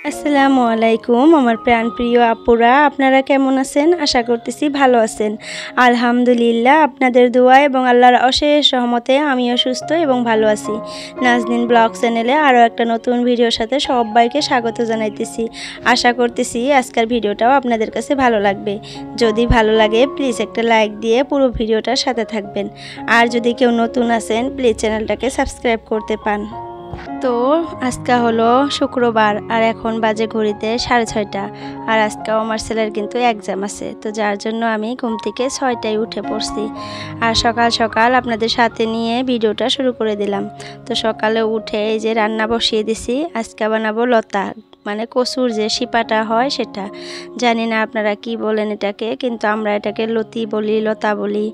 আসসালামু আলাইকুম আমার প্রাণপ্রিয় আপুরা, আপনারা কেমন আছেন? আশা করতেছি ভালো আছেন। আলহামদুলিল্লাহ, আপনাদের দোয়া এবং আল্লাহর অশেষ রহমতে আমিও সুস্থ এবং ভালো আছি। নাজনীন ব্লগ চ্যানেলে আরও একটা নতুন ভিডিওর সাথে সবাইকে স্বাগত জানাইতেছি। আশা করতেছি আজকের ভিডিওটাও আপনাদের কাছে ভালো লাগবে। যদি ভালো লাগে প্লিজ একটা লাইক দিয়ে পুরো ভিডিওটার সাথে থাকবেন। আর যদি কেউ নতুন আছেন প্লিজ চ্যানেলটাকে সাবস্ক্রাইব করতে পান। তো আজকে হলো শুক্রবার আর এখন বাজে ঘড়িতে 6:30। আর আজকেও আমার ছেলের কিন্তু এক্সাম আছে, তো যার জন্য আমি ঘুম থেকে 6টায় উঠে পড়ছি। আর সকাল সকাল আপনাদের সাথে নিয়ে ভিডিওটা শুরু করে দিলাম। তো সকালে উঠে এই যে রান্না বসিয়ে দিছি। আজকে বানাবো লতা, মানে কচুর যে শিপাটা হয় সেটা। জানি না আপনারা কি বলেন এটাকে, কিন্তু আমরা এটাকে লতি বলি, লতা বলি।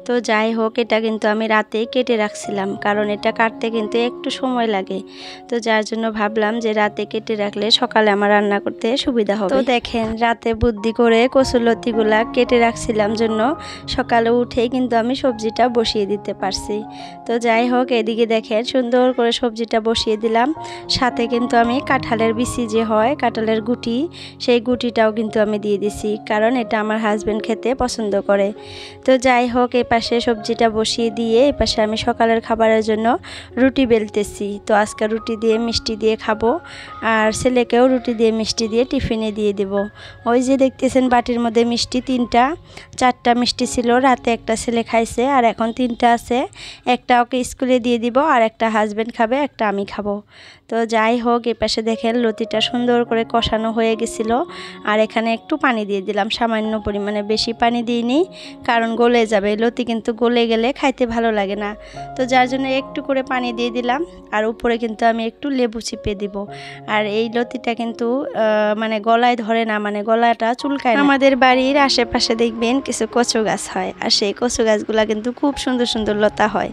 তো যাই হোক, এটা কিন্তু আমি রাতে কেটে রাখছিলাম, কারণ এটা কাটতে কিন্তু একটু সময় লাগে। তো যার জন্য ভাবলাম যে রাতে কেটে রাখলে সকালে আমার রান্না করতে সুবিধা হবে। তো দেখেন, রাতে বুদ্ধি করে কচুর লতিগুলা কেটে রাখছিলাম জন্য সকালে উঠেই কিন্তু আমি সবজিটা বসিয়ে দিতে পারছি। তো যাই হোক, এদিকে দেখেন সুন্দর করে সবজিটা বসিয়ে দিলাম। সাথে কিন্তু আমি কাঁঠালের বিচি যে হয়, কাঁঠালের গুটি, সেই গুটিটাও কিন্তু আমি দিয়ে দিছি, কারণ এটা আমার হাজবেন্ড খেতে পছন্দ করে। তো যাই হোক, এই পাশে সবজিটা বসিয়ে দিয়ে এই পাশে আমি সকালের খাবারের জন্য রুটি বেলতেছি। তো আজকে রুটি দিয়ে মিষ্টি দিয়ে খাবো, আর ছেলেকেও রুটি দিয়ে মিষ্টি দিয়ে টিফিনে দিয়ে দেব। ওই যে দেখতেছেন বাটির মধ্যে মিষ্টি 4টা মিষ্টি ছিল, রাতে একটা ছেলে খাইছে আর এখন 3টা আছে। একটা ওকে স্কুলে দিয়ে দিব, আর একটা হাজবেন্ড খাবে, একটা আমি খাবো। তো যাই হোক, এই পাশে দেখেন লতিটা সুন্দর করে কষানো হয়ে গেছিল। আর এখানে একটু পানি দিয়ে দিলাম, সামান্য পরিমাণে, বেশি পানি দিইনি, কারণ গলে যাবে। লতি কিন্তু গলে গেলে খাইতে ভালো লাগে না। তো যার জন্য একটু করে পানি দিয়ে দিলাম। আর উপরে কিন্তু আমি একটু লেবু চিপে দিব। আর এই লতিটা কিন্তু মানে গলায় ধরে না, মানে গলাটা চুলকায় না। আমাদের বাড়ির আশেপাশে দেখবেন কিছু কচু গাছ হয়, আর সেই কচু গাছগুলা কিন্তু খুব সুন্দর সুন্দর লতা হয়।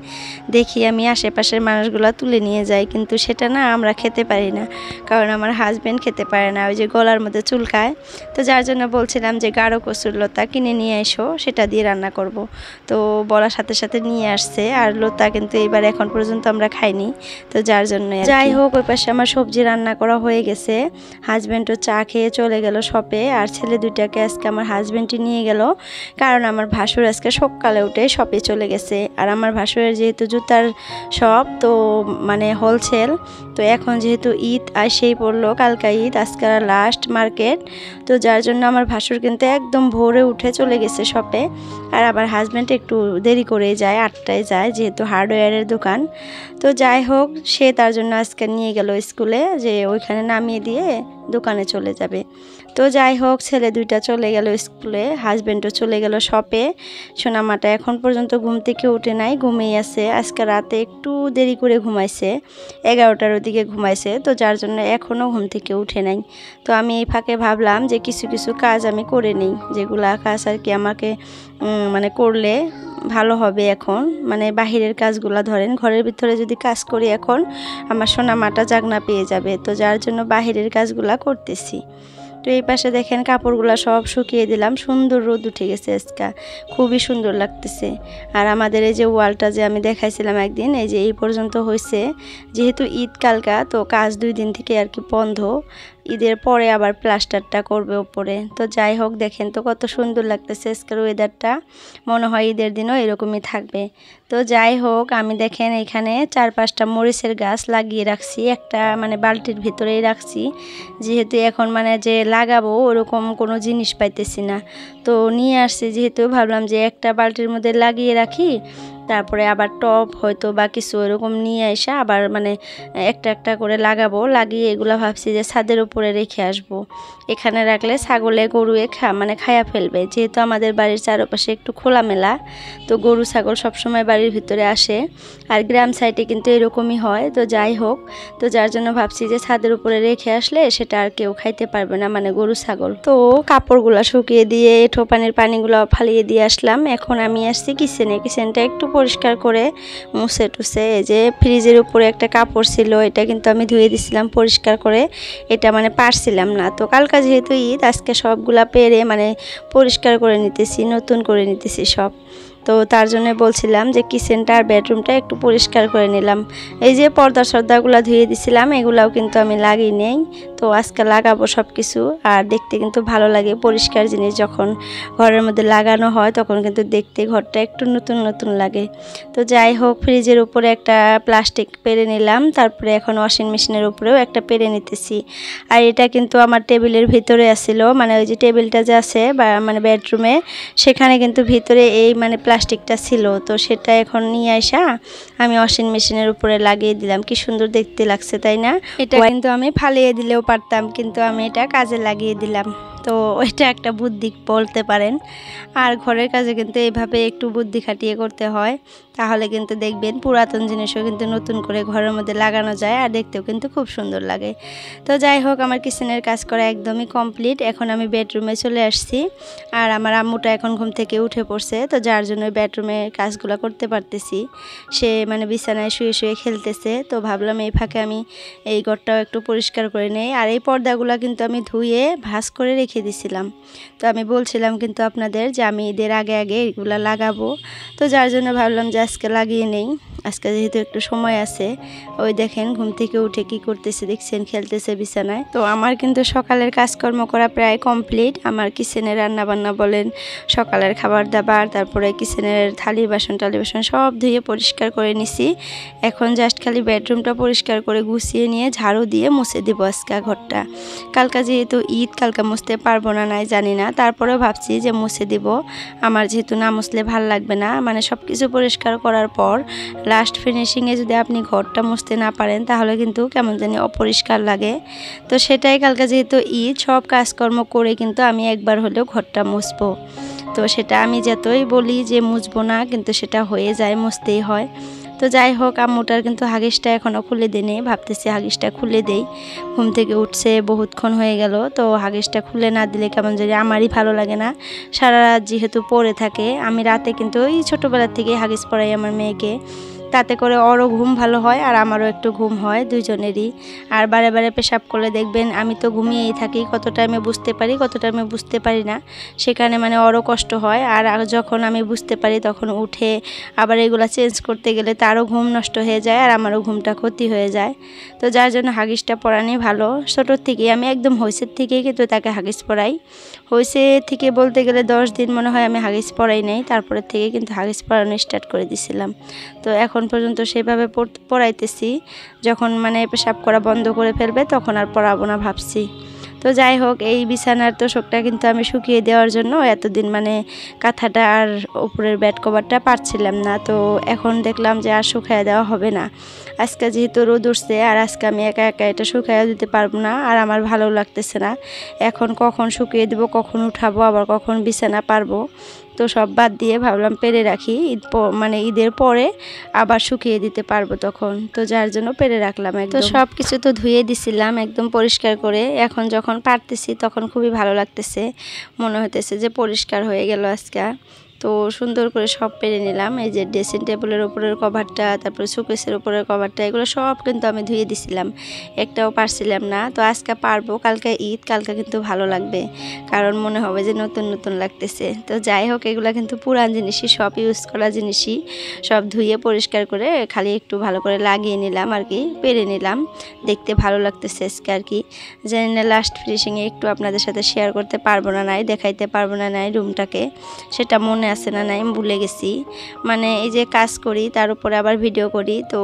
দেখি আমি আশেপাশের মানুষগুলা তুলে নিয়ে যাই, কিন্তু সেটা না আমরা খেতে পারি না, কারণ আমার হাজবেন্ড খেতে পারে না, ওই যে গলার মধ্যে চুলকায়। তো যার জন্য বলছিলাম যে গাঢ় কচুর লতা কিনে নিয়ে এসো, সেটা দিয়ে রান্না করব। তো বলার সাথে সাথে নিয়ে আসছে। আর লতা কিন্তু এবার এখন পর্যন্ত আমরা খাইনি, তো যার জন্য। যাই হোক, ওই পাশে আমার সবজি রান্না করা হয়ে গেছে। হাজবেন্ডও চা খেয়ে চলে গেল শপে, আর ছেলে দুইটাকে আজকে আমার হাজবেন্ডই নিয়ে গেল, কারণ আমার ভাসুর আজকে সকালে উঠে শপে চলে গেছে। আর আমার ভাসুরের যেহেতু জুতার শপ, তো মানে হোলসেল, তো এখন যেহেতু ঈদ আসেই পড়লো, কালকা ঈদ, আজকে লাস্ট মার্কেট। তো যার জন্য আমার ভাসুর কিন্তু একদম ভোরে উঠে চলে গেছে শপে। আর আমার হাজব্যান্ড একটু দেরি করে যায়, 8টায় যায়, যেহেতু হার্ডওয়্যারের দোকান। তো যাই হোক, সে তার জন্য আজকে নিয়ে গেল স্কুলে, যে ওইখানে নামিয়ে দিয়ে দোকানে চলে যাবে। তো যাই হোক, ছেলে দুইটা চলে গেল স্কুলে, হাজব্যান্ডও চলে গেল শপে। সোনামাটা এখন পর্যন্ত ঘুম থেকে উঠে নাই, ঘুমিয়ে আছে। আজকে রাতে একটু দেরি করে ঘুমাইছে, 11টার দিকে ঘুমাইছে, তো যার জন্য এখনও ঘুম থেকে উঠে নাই। তো আমি এই ফাঁকে ভাবলাম যে কিছু কিছু কাজ আমি করে নিই, যেগুলা কাজ আর কি আমাকে মানে করলে ভালো হবে। এখন মানে বাহিরের কাজগুলা, ধরেন ঘরের ভিতরে যদি কাজ করি এখন আমার সোনামাটা জাগনা পেয়ে যাবে, তো যার জন্য বাহিরের কাজগুলা করতেছি। তো এই পাশে দেখেন কাপড়গুলো সব শুকিয়ে দিলাম, সুন্দর রোদ উঠে গেছে আজকে, খুবই সুন্দর লাগতেছে। আর আমাদের এই যে ওয়ালটা যে আমি দেখাইছিলাম একদিন, এই যে এই পর্যন্ত হয়েছে। যেহেতু ঈদ কালকা, তো কাজ 2 দিন থেকে আর কি বন্ধ। ঈদের পরে আবার প্লাস্টারটা করবে উপরে। তো যাই হোক, দেখেন তো কত সুন্দর লাগতেছে আজকের ওয়েদারটা, মনে হয় ঈদের দিনও এরকমই থাকবে। তো যাই হোক, আমি দেখেন এখানে 4-5টা মরিচের গাছ লাগিয়ে রাখছি, একটা মানে বালতির ভিতরেই রাখছি, যেহেতু এখন মানে যে লাগাবো ওরকম কোনো জিনিস পাইতেছি না। তো নিয়ে আসছি, যেহেতু ভাবলাম যে একটা বালতির মধ্যে লাগিয়ে রাখি, তারপরে আবার টব হয়তো বা কিছু এরকম নিয়ে এসে আবার মানে একটা একটা করে লাগাবো। লাগিয়ে এগুলো ভাবছি যে ছাদের উপরে রেখে আসবো। এখানে রাখলে ছাগলে গরুয়ে মানে খায়া ফেলবে, যেহেতু আমাদের বাড়ির চারপাশে একটু খোলামেলা, তো গরু ছাগল সবসময় বাড়ির ভিতরে আসে। আর গ্রাম সাইডে কিন্তু এরকমই হয়। তো যাই হোক, তো যার জন্য ভাবছি যে ছাদের উপরে রেখে আসলে সেটা আর কেউ খাইতে পারবে না, মানে গরু ছাগল। তো কাপড়গুলো শুকিয়ে দিয়ে ঠোপানির পানিগুলো ফালিয়ে দিয়ে আসলাম। এখন আমি আসছি কিচেনে, কিচেনটা একটু পরিষ্কার করে মুছে টুছে। এই যে ফ্রিজের উপরে একটা কাপড় ছিল, এটা কিন্তু আমি ধুয়ে দিছিলাম পরিষ্কার করে, এটা মানে পারছিলাম না। তো কালকা যেহেতু ঈদ, আজকে সবগুলা পেরে মানে পরিষ্কার করে নিতেছি, নতুন করে নিতেছি সব। তো তার জন্য বলছিলাম যে কিচেনটা আর বেডরুমটা একটু পরিষ্কার করে নিলাম। এই যে পর্দা সর্দাগুলো ধুয়ে দিছিলাম, এগুলাও কিন্তু আমি লাগিয়ে নেই। তো আজকে লাগাবো সব কিছু। আর দেখতে কিন্তু ভালো লাগে পরিষ্কার জিনিস যখন ঘরের মধ্যে লাগানো হয়, তখন কিন্তু দেখতে ঘরটা একটু নতুন নতুন লাগে। তো যাই হোক, ফ্রিজের উপরে একটা প্লাস্টিক পেরে নিলাম, তারপরে এখন ওয়াশিং মেশিনের উপরেও একটা পেরে নিতেছি। আর এটা কিন্তু আমার টেবিলের ভিতরে আসছিল, মানে ওই যে টেবিলটা যে আছে বা মানে বেডরুমে, সেখানে কিন্তু ভিতরে এই মানে প্লাস্টিকটা ছিল। তো সেটা এখন নিয়ে আসা আমি ওয়াশিং মেশিনের উপরে লাগিয়ে দিলাম। কি সুন্দর দেখতে লাগছে, তাই না? এটা কিন্তু আমি ফালিয়ে দিলেও পারতাম, কিন্তু আমি এটা কাজে লাগিয়ে দিলাম। তো ওইটা একটা বুদ্ধি বলতে পারেন। আর ঘরের কাজে কিন্তু এইভাবে একটু বুদ্ধি খাটিয়ে করতে হয়, তাহলে কিন্তু দেখবেন পুরাতন জিনিসও কিন্তু নতুন করে ঘরের মধ্যে লাগানো যায়, আর দেখতেও কিন্তু খুব সুন্দর লাগে। তো যাই হোক, আমার কিচেনের কাজ করা একদমই কমপ্লিট। এখন আমি বেডরুমে চলে আসছি, আর আমার আম্মুটা এখন ঘুম থেকে উঠে পড়ছে, তো যার জন্য বেডরুমে কাজগুলো করতে পারতেছি। সে মানে বিছানায় শুয়ে শুয়ে খেলতেছে, তো ভাবলাম এই ফাঁকে আমি এই ঘরটাও একটু পরিষ্কার করে নেই। আর এই পর্দাগুলো কিন্তু আমি ধুয়ে ভাঁজ করে রেখে দিছিলাম। তো আমি বলছিলাম কিন্তু আপনাদের যে আমি ঈদের আগে আগে এগুলো লাগাবো, তো যার জন্য ভাবলাম যে আজকে লাগিয়ে নেই। আজকে যেহেতু একটু সময় আছে। ওই দেখেন ঘুম থেকে উঠে কি করতেছে দেখছেন, খেলতেছে বিছানায়। তো আমার কিন্তু সকালের কাজকর্ম করা প্রায় কমপ্লিট। আমার কিচেনের রান্না বান্না বলেন, সকালের খাবার দাবার, তারপরে কিচেনের থালি বাসন টালি বাসন সব ধুয়ে পরিষ্কার করে নিছি। এখন জাস্ট খালি বেডরুমটা পরিষ্কার করে গুছিয়ে নিয়ে ঝাড়ু দিয়ে মুছে দিব আজকে ঘরটা। কালকে যেহেতু ঈদ, কালকে মুছতে পারবো না নাই জানি না, তারপরেও ভাবছি যে মুছে দিব। আমার যেহেতু না মুছলে ভাল লাগবে না, মানে সব কিছু পরিষ্কার করার পর লাস্ট ফিনিশিংয়ে যদি আপনি ঘরটা মুছতে না পারেন, তাহলে কিন্তু কেমন জানি অপরিষ্কার লাগে। তো সেটাই, কালকে যেহেতু ঈদ, সব কাজকর্ম করে কিন্তু আমি একবার হলেও ঘরটা মুছবো। তো সেটা আমি যতই বলি যে মুছবো না, কিন্তু সেটা হয়ে যায়, মুছতেই হয়। তো যাই হোক, আম্মুটার কিন্তু হাগিসটা এখনও খুলে দেয়নি, ভাবতেছি হাগিসটা খুলে দেই। ঘুম থেকে উঠছে বহুতক্ষণ হয়ে গেল, তো হাগিসটা খুলে না দিলে কেমন জানি আমারই ভালো লাগে না। সারা রাত যেহেতু পড়ে থাকে, আমি রাতে কিন্তু ওই ছোটোবেলার থেকেই হাগিস পরাই আমার মেয়েকে। তাতে করে ওরও ঘুম ভালো হয় আর আমারও একটু ঘুম হয়, দুইজনেরই। আর বারে বারে পেশাব করলে দেখবেন আমি তো ঘুমিয়েই থাকি, কত টাইমে বুঝতে পারি কত টাইমে বুঝতে পারি না, সেখানে মানে ওরও কষ্ট হয়। আর যখন আমি বুঝতে পারি তখন উঠে আবার এগুলো চেঞ্জ করতে গেলে তারও ঘুম নষ্ট হয়ে যায় আর আমারও ঘুমটা ক্ষতি হয়ে যায়। তো যার জন্য হাগিসটা পরানোই ভালো। ছোটোর থেকেই আমি একদম হইসের থেকেই কিন্তু তাকে হাগিস পরাই। হইসে থেকে বলতে গেলে 10 দিন মনে হয় আমি হাগিস পরাই নাই, তারপরের থেকে কিন্তু হাগিস পরানো স্টার্ট করে দিয়েছিলাম। তো এখন পর্যন্ত সেভাবে পড়াইতেছি, যখন মানে পেশাব করা বন্ধ করে ফেলবে তখন আর পড়াবো না ভাবছি। তো যাই হোক, এই বিছানার তোষকটা কিন্তু আমি শুকিয়ে দেওয়ার জন্য এতদিন মানে কাঁথাটা আর উপরের বেড কভারটা পারছিলাম না। তো এখন দেখলাম যে আর শুকিয়ে দেওয়া হবে না। আজকে যেহেতু রোদ উঠছে, আর আজকে আমি একা একা এটা শুকিয়ে দিতে পারবো না, আর আমার ভালো লাগতেছে না। এখন কখন শুকিয়ে দেবো, কখন উঠাবো, আবার কখন বিছানা পারবো, তো সব বাদ দিয়ে ভাবলাম পেরে রাখি, মানে ঈদের পরে আবার শুকিয়ে দিতে পারবো তখন। তো যার জন্য পেরে রাখলাম একদম। তো সব কিছু তো ধুয়ে দিছিলাম একদম পরিষ্কার করে। এখন যখন পারতেছি তখন খুবই ভালো লাগতেছে, মনে হতেছে যে পরিষ্কার হয়ে গেল আজকে। তো সুন্দর করে সব পেরে নিলাম। এই যে ড্রেসিং টেবিলের উপরের কভারটা, তারপরে শোকেসের উপরের কভারটা, এগুলো সব কিন্তু আমি ধুয়ে দিছিলাম, একটাও পারছিলাম না। তো আজকে পারবো, কালকে ঈদ, কালকে কিন্তু ভালো লাগবে, কারণ মনে হবে যে নতুন নতুন লাগতেছে। তো যাই হোক, এগুলো কিন্তু পুরান জিনিসই, সব ইউজ করা জিনিসই, সব ধুয়ে পরিষ্কার করে খালি একটু ভালো করে লাগিয়ে নিলাম আর কি, পেরে নিলাম। দেখতে ভালো লাগতেছে আজকে আর কি। জানি না লাস্ট ফিনিশিংয়ে একটু আপনাদের সাথে শেয়ার করতে পারবো না নাই, দেখাইতে পারবো না নাই রুমটাকে, সেটা মনে আছে না নাই ভুলে গেছি। মানে এই যে কাজ করি তার উপরে আবার ভিডিও করি, তো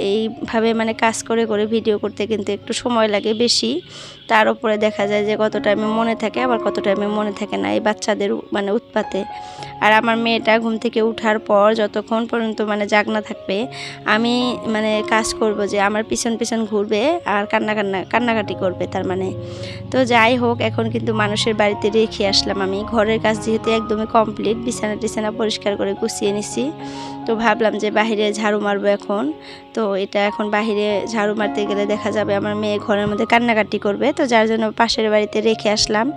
এইভাবে মানে কাজ করে করে ভিডিও করতে কিন্তু একটু সময় লাগে বেশি। তার উপরে দেখা যায় যে কত টাইমে মনে থাকে, আবার কত টাইমে মনে থাকে না, এই বাচ্চাদের মানে উৎপাতে। আর আমার মেয়েটা ঘুম থেকে ওঠার পর যতক্ষণ পর্যন্ত মানে জাগনা থাকবে, আমি মানে কাজ করব যে আমার পিছন পিছন ঘুরবে আর কান্নাকাটি করবে তার মানে। তো যাই হোক, এখন কিন্তু মানুষের বাড়িতে রেখে আসলাম আমি। ঘরের কাজ যেহেতু একদমই কমপ্লিট, বিছানা পরিষ্কার করে গুছিয়ে নিছি, তো ভাবলাম যে বাহিরে ঝাড়ু মারবো এখন। তো এটা এখন বাহিরে ঝাড়ু মারতে গেলে দেখা যাবে আমার মেয়ে ঘরের মধ্যে কান্নাকাটি করবে, তো যার জন্য পাশের বাড়িতে রেখে আসলাম।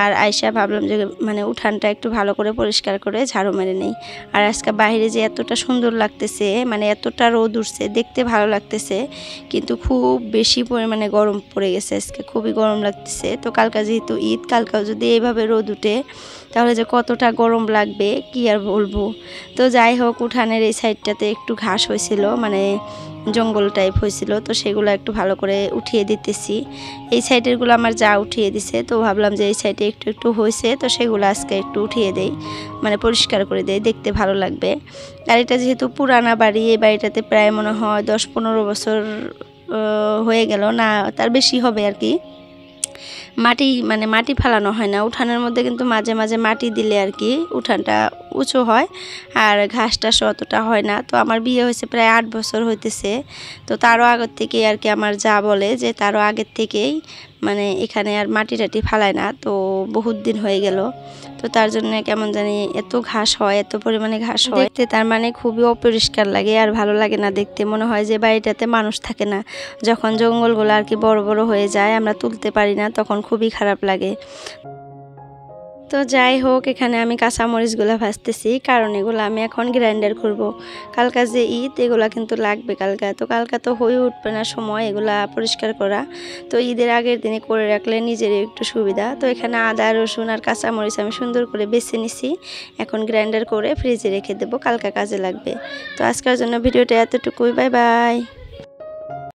আর আয়সা ভাবলাম যে মানে উঠানটা একটু ভালো করে পরিষ্কার করে ঝাড়ু মেরে নেই। আর আজকে বাইরে যে এতটা সুন্দর লাগতেছে, মানে এতটা রোদ উঠছে, দেখতে ভালো লাগতেছে, কিন্তু খুব বেশি পরিমাণে গরম পড়ে গেছে আজকে, খুবই গরম লাগতেছে। তো কালকে যেহেতু ঈদ, কালকেও যদি এইভাবে রোদ উঠে তাহলে যে কতটা গরম লাগবে কি আর বলবো। তো যাই হোক, উঠানের এই সাইডটাতে একটু ঘাস হয়েছিল, মানে জঙ্গল টাইপ হয়েছিল, তো সেগুলো একটু ভালো করে উঠিয়ে দিতেছি। এই সাইডেরগুলো আমার যা উঠিয়ে দিছে, তো ভাবলাম যে এই সাইডে একটু একটু হয়েছে, তো সেগুলো আজকে একটু উঠিয়ে দেই, মানে পরিষ্কার করে দেই, দেখতে ভালো লাগবে। আর এটা যেহেতু পুরানা বাড়ি, এই বাড়িটাতে প্রায় মনে হয় 10-15 বছর হয়ে গেল, না তার বেশি হবে আর কি। মাটি ফেলানো হয় না উঠানের মধ্যে, কিন্তু মাঝে মাঝে মাটি দিলে আর কি উঠানটা উঁচু হয় আর ঘাস টাস অতটা হয় না। তো আমার বিয়ে হয়েছে প্রায় 8 বছর হইতেছে, তো তারও আগের থেকেই আর কি আমার যা বলে যে তারও আগের থেকেই মানে এখানে আর মাটি টাটি ফালায় না, তো বহুত দিন হয়ে গেল। তো তার জন্য কেমন জানি এত ঘাস হয়, এত পরিমাণে ঘাস হয়, দেখতে তার মানে খুবই অপরিষ্কার লাগে আর ভালো লাগে না দেখতে। মনে হয় যে বাড়িটাতে মানুষ থাকে না। যখন জঙ্গলগুলো আর কি বড় বড় হয়ে যায়, আমরা তুলতে পারি না, তখন খুবই খারাপ লাগে। তো যাই হোক, এখানে আমি কাঁচামরিচগুলো ভাজতেছি, কারণ এগুলো আমি এখন গ্রাইন্ডার করব। কালকা যে ঈদ, এগুলা কিন্তু লাগবে কালকা তো হয়ে উঠবে না সময় এগুলা পরিষ্কার করা। তো ঈদের আগের দিনে করে রাখলে নিজেরই একটু সুবিধা। তো এখানে আদা রসুন আর কাঁচামরিচ আমি সুন্দর করে বেছে নিছি, এখন গ্রাইন্ডার করে ফ্রিজে রেখে দেবো, কালকা কাজে লাগবে। তো আজকের জন্য ভিডিওটা এতটুকুই, বাই বাই।